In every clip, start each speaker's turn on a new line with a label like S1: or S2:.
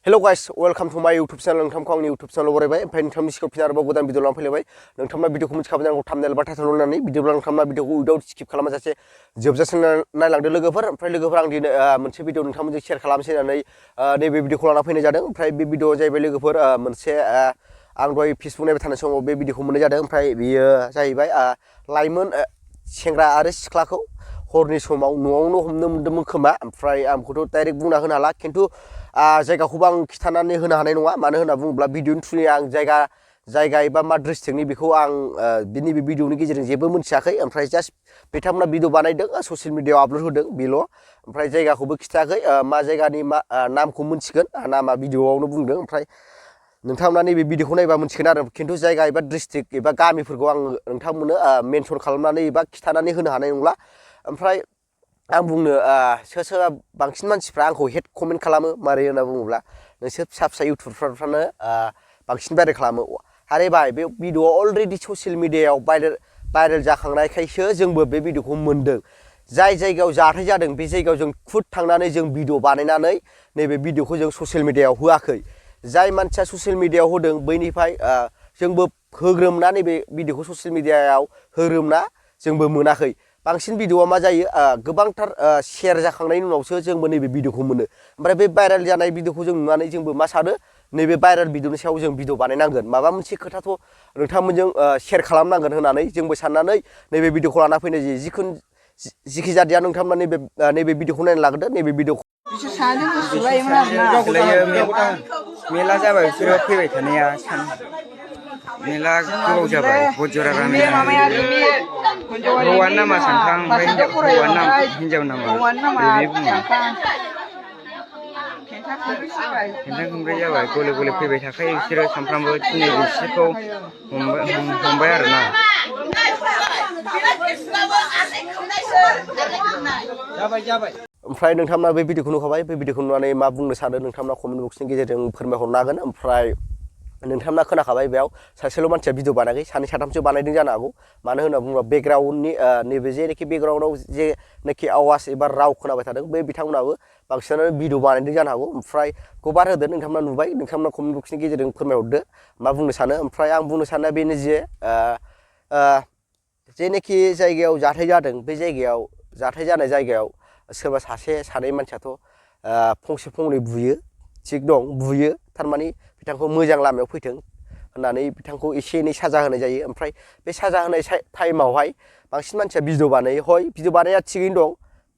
S1: Hello guys, welcome to my YouTube channel. नोंथांखौ आंनि YouTube channel बरायबाय ओमफ्राय नोंथांनि सिगाङाव फिन आरोबाव गोदान भिडिअ लानानै फैलायबाय नोंथांना भिडिअखौ मिथिखाबाय जानांगौ थाम्बनेल बा टाइटल होनानै बिदिब्ला नोंथांना भिडिअखौ उइदाउट स्किप खालामाजासे जोबजासिम नायलांदो लोगोफोर ओमफ्राय लोगोफोर आं दिनै मोनसे भिडिअ नोंथांमोनजों शेयार खालामनोसै होननानै नैबे भिडिअखौ लाना फैनाय जादों ओमफ्राय बे भिडिअआ जाहैबाय लोगोफोर मोनसे आं दहाय फेसबुक नायबाय थानाय समाव बे भिडिअखौ मोननाय जादों ओमफ्राय बियो जाहैबाय लाइमोन सेंग्रा आरो सिख्लाखौ हरनि समाव न'आवनो हमनो मोन्दोंमोन खोमा ओमफ्राय आं बेखौथ' डाइरेक्ट बुंना होनो हाला खिन्थु जायगाखौबो आं खिथानानै होनो हानाय नङा मानो होनना बुङोब्ला भिडिअनि थ्रुयै आं जायगा एबा मा डिस्ट्रिक्टनि बेखौ आं बिनि बे भिडिअनि गेजेरजों जेबो मोनथियाखै ओमफ्राय जास्ट बिथांमोना भिडिअ बानायदों ससियेल मिडियाआव आपल'ड होदों बेल' ओमफ्राय जायगाखौबो खिथायाखै मा जायगानि मा नामखौ मोनथिगोन नामा भिडिअआवनो बुंदों ओमफ्राय नोंथांमोना नैबे भिडिअखौ नायबा मोनथिगोन आरो खिन्थु जायगा एबा डिस्ट्रिक्ट एबा गामिफोरखौ आं नोंथांमोननो मेनसन खालामनानै एबा खिथानानै होनो हानाय नंला ओमफ्राय आं बुंनो सोरबा बांसिन मानसिफ्रा आंखौ हेट कमेन्ट खालामो मारै होनना बुङोब्ला नोंसोर फिसा फिसा इउटुबारफ्रानो बांसिन भाइरेल खालामो आरे भाई बे भिडिअआ अलरेडि ससियेल मिडियायाव भाइरेल जाखांनायखायसो जोंबो बे भिडिअखौ मोन्दों जाय जायगायाव जाथाय जादों बे जायगायाव जों खुद थांनानै जों भिडिअ बानायनानै नैबे भिडिअखौ जों ससियेल मिडियायाव होआखै जाय मानसिया ससियेल मिडियायाव होदों बैनिफ्राय जोंबो होग्रोमना नैबे भिडिअखौ ससियेल मिडियायाव होग्रोमना जोंबो मोनाखै बांसिन भिडिअआ मा जायो गोबांथार शेयार जाखांनायनि उनावसो जोंबो नैबे भिडिअखौ मोनो ओमफ्राय बे भाइरेल जानाय भिडिअखौ जों नुनानै जोंबो मा सानो नैबे भाइरेल भिडिअनि सायाव जों भिडिअ बानायनांगोन माबा मोनसे खोथाथ' नोंथांमोनजों शेयार खालामनांगोन होननानै जोंबो साननानै नैबे भिडिअखौ लाना फैनाय जायो जिखि जादिया नोंथांमोना नैबे भिडिअखौ नायनो लाग्रोदो नैबे भिडिअखौ
S2: मेला जाबाय बिसोरो फैबाय थानाया मेला गोबाव जाबाय बजरा गामिना हौवानि नामा सानखां ओमफ्राय हिनजाव नामा खेन्था खुंब्रै जाबाय गले गले फैबाय थाखायो बिसोरो सानफ्रामबो दिनै बिसोरखौ हमबाय आरोना
S1: ओमफ्राय नोंथांमोना बे भिडिअखौ नुखाबाय बे भिडिअखौ नुनानै मा बुंनो सानो नोंथांमोना कमेन्ट बक्सनि गेजेरजों फोरमायहरनो हागोन ओमफ्राय नोंथांमोना खोनाखाबाय बेयाव सासेल' मानसिया भिडिअ बानायाखै सानै साथामसो बानायदों जानो हागौ मानो होनना बुङोब्ला बेकग्राउन्डनि नैबे जेनोखि बेकग्राउन्डआव जेनोखि आवाज एबा राव खोनाबाय थादों बे बिथांमोनाबो बांसिनानो भिडिअ बानायदों जानो हागौ ओमफ्राय गबार होदो नोंथांमोना नुबाय नोंथांमोना कमेन्ट बक्सनि गेजेरजों फोरमायहरदो मा बुंनो सानो ओमफ्राय आं बुंनो साननाया बेनो जे जेनोखि जायगायाव जाथाय जादों बे जायगायाव जाथाय जानाय जायगायाव सोरबा सासे सानै मानसियाथ' फंसे फंनै बुयो थिग दं बुयो थारमाने बिथांखौ मोजां लामायाव फैथों होननानै बिथांखौ एसे एनै साजा होनाय जायो ओमफ्राय बे साजा होनाय टाइमावहाय बांसिन मानसिया भिडिअ बानायो हय भिडिअ बानाया थिगैनो दं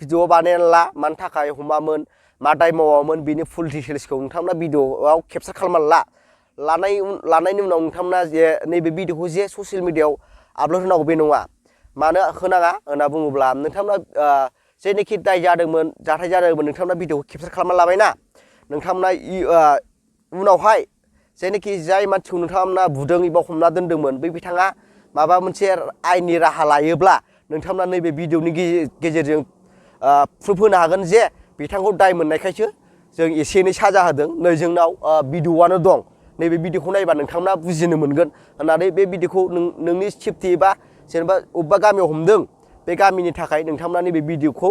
S1: भिडिअ बानायना ला मानि थाखाय हमामोन मा दाय मावामोन बिनि फुल डिटेल्सखौ नोंथांमोना भिडिअआव केपचार खालामना लानायनि उनाव नोंथांमोना जे नैबे भिडिअखौ जे ससियेल मिडियायाव आपल'ड होनांगौ बे नङा मानो होनाङा होनना बुङोब्ला नोंथांमोना जेनोखि दाय जादोंमोन जाथाय जादोंमोन नोंथांमोना भिडिअखौ केपचार खालामना लाबायना नोंथांमोना उनावहाय जेनोखि जाय मानसिखौ नोंथांमोना बुदों एबा हमना दोनदोंमोन बै बिथाङा माबा मोनसे आयेननि राहा लायोब्ला नोंथांमोना नैबे भिडिअनि गेजेरजों प्रुफ होनो हागोन जे बिथांखौ दाय मोननायखायसो जों एसे एनै साजा होदों नै जोंनाव भिडिअआनो दं नैबे भिडिअखौ नायबा नोंथांमोना बुजिनो मोनगोन होननानै बे भिडिअखौ नोंनि सेफटि एबा जेनेबा अबेबा गामियाव हमदों बे गामिनि थाखाय नोंथांमोना नैबे भिडिअखौ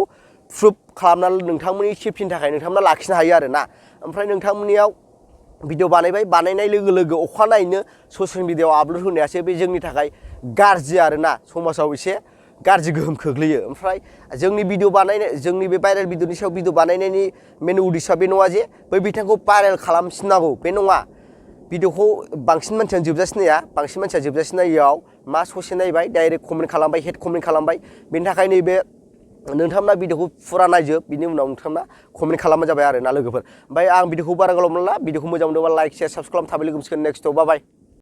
S1: प्रुफ खालामनानै नोंथांमोननि सेफटिनि थाखाय नोंथांमोना लाखिनो हायो आरो ना ओमफ्राय नोंथांमोननियाव भिडिअ बानायनाय लोगो लोगो अखानायैनो ससियेल मिडियायाव आपल'ड होनायासो बे जोंनि थाखाय गाज्रि आरोना समाजाव एसे गाज्रि गोहोम खोख्लैयो ओमफ्राय जोंनि बे भाइरेल भिडिअनि सायाव भिडिअ बानायनायनि मेन उद्देश्यआ बे नङा जे बै बिथांखौ भाइरेल खालामफिननांगौ बे नङा भिडिअखौ बांसिन मानसियानो जोबजासिन नाया बांसिन मानसिया जोबजासिन नायैयाव मा ससे नायबाय डाइरेक्ट कमेन्ट खालामबाय हेट कमेन्ट खालामबाय बेनि थाखाय नैबे नोंथांमोना भिडिअखौ फुरा नायजोब बिनि उनाव नोंथांमोना कमेन्ट खालामबानो जाबाय आरो ना लोगोफोर ओमफ्राय आं भिडिअखौ बारा गोलाव मोनला भिडिअखौ मोजां मोनोबा लाइक शेयार साबस्क्राइब खालाम थाबाय लोगो मोनसिगोन नेक्स्टआव बाय